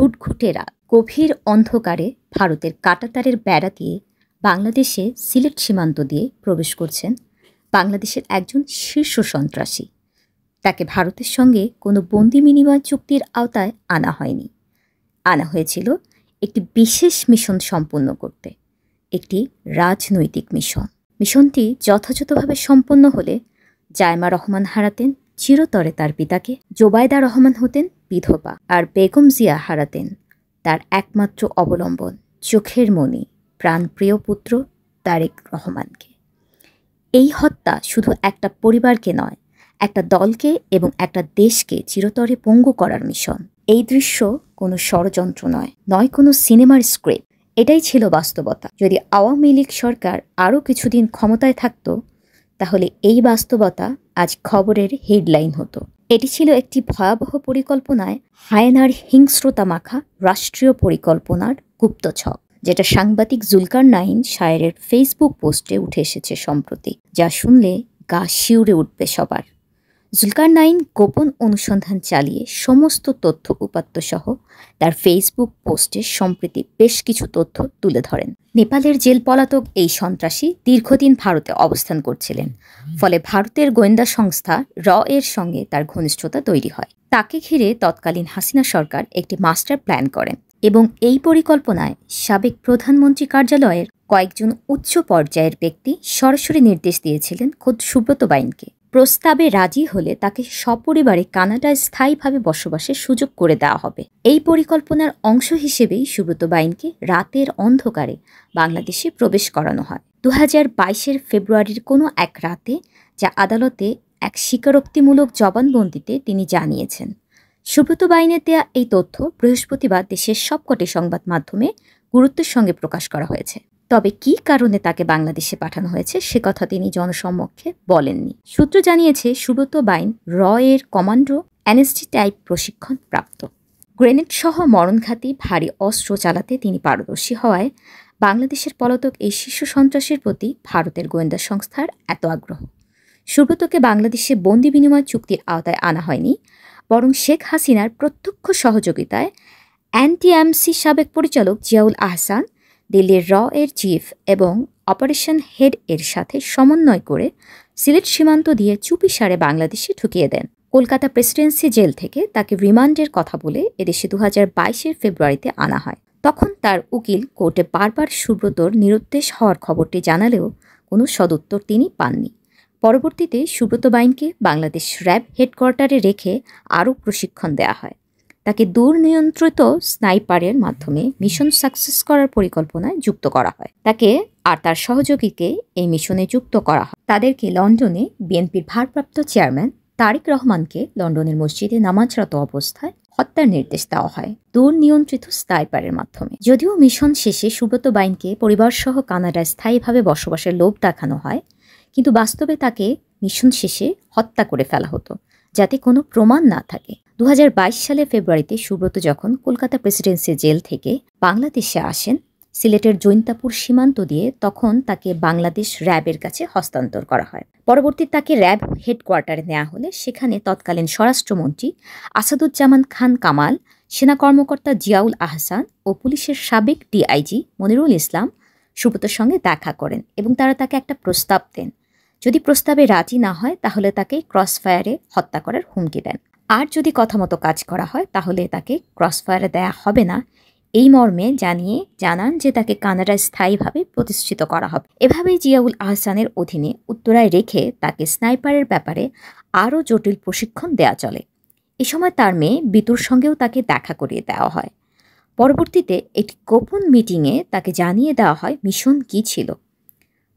ঘুটঘুটে রাত। গভীর অন্ধকারে ভারতের কাঁটাতারের বেড়া দিয়ে বাংলাদেশে সিলেট সীমান্ত দিয়ে প্রবেশ করছেন বাংলাদেশের একজন শীর্ষ সন্ত্রাসী। তাকে ভারতের সঙ্গে কোনো বন্দি বিনিময় চুক্তির আওতায় আনা হয়নি। আনা হয়েছিল একটি বিশেষ মিশন সম্পন্ন করতে, একটি রাজনৈতিক মিশন। মিশনটি যথাযথভাবে সম্পন্ন হলে জায়মা রহমান হারাতেন চিরতরে তার পিতাকে, জোবায়দা রহমান হতেন বিধবা, আর বেগম জিয়া হারাতেন তার একমাত্র অবলম্বন, চোখের মণি, প্রাণপ্রিয় পুত্র তারেক রহমানকে। এই হত্যা শুধু একটা পরিবারকে নয়, একটা দলকে এবং একটা দেশকে চিরতরে পঙ্গু করার মিশন। এই দৃশ্য কোনো ষড়যন্ত্র নয় কোনো সিনেমার স্ক্রিপ্ট। এটাই ছিল বাস্তবতা। যদি আওয়ামী লীগ সরকার আরও কিছুদিন ক্ষমতায় থাকত, তাহলে এই বাস্তবতা আজ খবরের হেডলাইন হতো। এটি ছিল একটি ভয়াবহ পরিকল্পনায় হায়েনার হিংস্রতা মাখা রাষ্ট্রীয় পরিকল্পনার গুপ্তছক, যেটা সাংবাদিক জুলকারনাইন শায়েরের ফেসবুক পোস্টে উঠে এসেছে সম্প্রতি, যা শুনলে গা শিউরে উঠবে সবার। জুলকারনাইন গোপন অনুসন্ধান চালিয়ে সমস্ত তথ্য উপাত্ত সহ তার ফেসবুক পোস্টে সম্প্রতি বেশ কিছু তথ্য তুলে ধরেন। নেপালের জেল পলাতক এই সন্ত্রাসী দীর্ঘদিন ভারতে অবস্থান করছিলেন, ফলে ভারতের গোয়েন্দা সংস্থা এর সঙ্গে তার ঘনিষ্ঠতা তৈরি হয়। তাকে ঘিরে তৎকালীন হাসিনা সরকার একটি মাস্টার প্ল্যান করেন এবং এই পরিকল্পনায় সাবেক প্রধানমন্ত্রী কার্যালয়ের কয়েকজন উচ্চ পর্যায়ের ব্যক্তি সরাসরি নির্দেশ দিয়েছিলেন খোদ সুব্রত বাইনকে। প্রস্তাবে রাজি হলে তাকে সপরিবারে কানাডায় স্থায়ীভাবে বসবাসের সুযোগ করে দেওয়া হবে। এই পরিকল্পনার অংশ হিসেবেই সুব্রত বাইনকে রাতের অন্ধকারে বাংলাদেশে প্রবেশ করানো হয় 2022 ফেব্রুয়ারির কোনো এক রাতে, যা আদালতে এক স্বীকারোক্তিমূলক জবানবন্দিতে তিনি জানিয়েছেন। সুব্রত বাইনের দেয়া এই তথ্য বৃহস্পতিবার দেশের সবকটি সংবাদ মাধ্যমে গুরুত্বের সঙ্গে প্রকাশ করা হয়েছে। তবে কী কারণে তাকে বাংলাদেশে পাঠানো হয়েছে সে কথা তিনি জনসম্মুখে বলেননি। সূত্র জানিয়েছে, সুব্রত বাইন এর কমান্ডো এনএসজি টাইপ প্রশিক্ষণ প্রাপ্ত। গ্রেনেড সহ মরণঘাতী ভারী অস্ত্র চালাতে তিনি পারদর্শী হওয়ায় বাংলাদেশের পলাতক এই শীর্ষ সন্ত্রাসীর প্রতি ভারতের গোয়েন্দা সংস্থার এত আগ্রহ। সুব্রতকে বাংলাদেশে বন্দি বিনিময় চুক্তির আওতায় আনা হয়নি, বরং শেখ হাসিনার প্রত্যক্ষ সহযোগিতায় NTMC সাবেক পরিচালক জিয়াউল আহসান, দিল্লির এর চিফ এবং অপারেশন হেড এর সাথে সমন্বয় করে সিলেট সীমান্ত দিয়ে চুপিসারে বাংলাদেশে ঢুকিয়ে দেন। কলকাতা প্রেসিডেন্সি জেল থেকে তাকে রিমান্ডের কথা বলে এদেশে 2022 ফেব্রুয়ারিতে আনা হয়। তখন তার উকিল কোর্টে বারবার সুব্রতর নিরুদ্দেশ হওয়ার খবরটি জানালেও কোনো সদুত্তর তিনি পাননি। পরবর্তীতে সুব্রত বাইনকে বাংলাদেশ র্যাব হেডকোয়ার্টারে রেখে আরও প্রশিক্ষণ দেওয়া হয়। তাকে দূরনিয়ন্ত্রিত স্নাইপারের মাধ্যমে মিশন সাকসেস করার পরিকল্পনায় যুক্ত করা হয়। তাকে আর তার সহযোগীকে এই মিশনে যুক্ত করা হয়। তাদেরকে লন্ডনে বিএনপির ভারপ্রাপ্ত চেয়ারম্যান তারেক রহমানকে লন্ডনের মসজিদে নামাজরত অবস্থায় হত্যার নির্দেশ দেওয়া হয় দূরনিয়ন্ত্রিত স্নাইপারের মাধ্যমে। যদিও মিশন শেষে সুব্রত বাইনকে পরিবারসহ কানাডায় স্থায়ীভাবে বসবাসের লোভ দেখানো হয়, কিন্তু বাস্তবে তাকে মিশন শেষে হত্যা করে ফেলা হতো যাতে কোনো প্রমাণ না থাকে। 2022 সালে ফেব্রুয়ারিতে সুব্রত যখন কলকাতা প্রেসিডেন্সি জেল থেকে বাংলাদেশে আসেন সিলেটের জৈন্তাপুর সীমান্ত দিয়ে, তখন তাকে বাংলাদেশ র্যাবের কাছে হস্তান্তর করা হয়। পরবর্তীতে তাকে র্যাব হেডকোয়ার্টারে নেওয়া হলে সেখানে তৎকালীন স্বরাষ্ট্রমন্ত্রী আসাদুজ্জামান খান কামাল, সেনা কর্মকর্তা জিয়াউল আহসান ও পুলিশের সাবেক ডিআইজি মনিরুল ইসলাম সুব্রতর সঙ্গে দেখা করেন এবং তারা তাকে একটা প্রস্তাব দেন। যদি প্রস্তাবে রাজি না হয় তাহলে তাকে ক্রসফায়ারে হত্যা করার হুমকি দেন, আর যদি কথা মতো কাজ করা হয় তাহলে তাকে ক্রসফায়ারে দেয়া হবে না এই মর্মে জানান যে তাকে কানাডায় স্থায়ীভাবে প্রতিষ্ঠিত করা হবে। এভাবেই জিয়াউল আহসানের অধীনে উত্তরায় রেখে তাকে স্নাইপারের ব্যাপারে আরও জটিল প্রশিক্ষণ দেয়া চলে। এ সময় তার মেয়ে বিতুর সঙ্গেও তাকে দেখা করিয়ে দেওয়া হয়। পরবর্তীতে একটি গোপন মিটিংয়ে তাকে জানিয়ে দেওয়া হয় মিশন কী ছিল।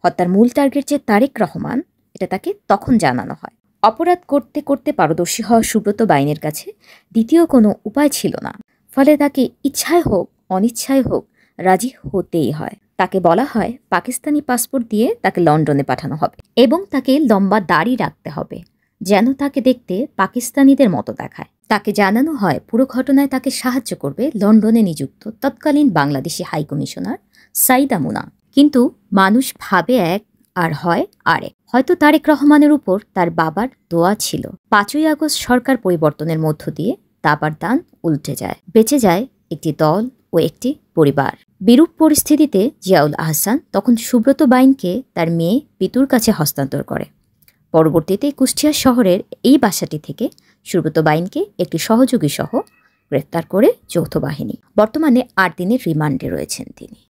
হত্যার মূল টার্গেট যে তারেক রহমান, এটা তাকে তখন জানানো হয়। অপরাধ করতে করতে পারদর্শী হওয়া সুব্রত বাইনের কাছে দ্বিতীয় কোনো উপায় ছিল না, ফলে তাকে ইচ্ছায় হোক অনিচ্ছায় হোক রাজি হতেই হয়। তাকে বলা হয় পাকিস্তানি পাসপোর্ট দিয়ে তাকে লন্ডনে পাঠানো হবে এবং তাকে লম্বা দাড়ি রাখতে হবে যেন তাকে দেখতে পাকিস্তানিদের মতো দেখায়। তাকে জানানো হয় পুরো ঘটনায় তাকে সাহায্য করবে লন্ডনে নিযুক্ত তৎকালীন বাংলাদেশি হাইকমিশনার সাইদা মুনা। কিন্তু মানুষ ভাবে এক আর হয় আরেক। হয়তো তারেক রহমানের উপর তার বাবার দোয়া ছিল। 5ই আগস্ট সরকার পরিবর্তনের মধ্য দিয়ে দাবার দান উল্টে যায়, বেঁচে যায় একটি দল ও একটি পরিবার। বিরূপ পরিস্থিতিতে জিয়াউল আহসান তখন সুব্রত বাইনকে তার মেয়ে পিতুর কাছে হস্তান্তর করে। পরবর্তীতে কুষ্টিয়া শহরের এই বাসাটি থেকে সুব্রত বাইনকে একটি সহযোগী সহ গ্রেফতার করে যৌথ বাহিনী। বর্তমানে 8 দিনের রিমান্ডে রয়েছেন তিনি।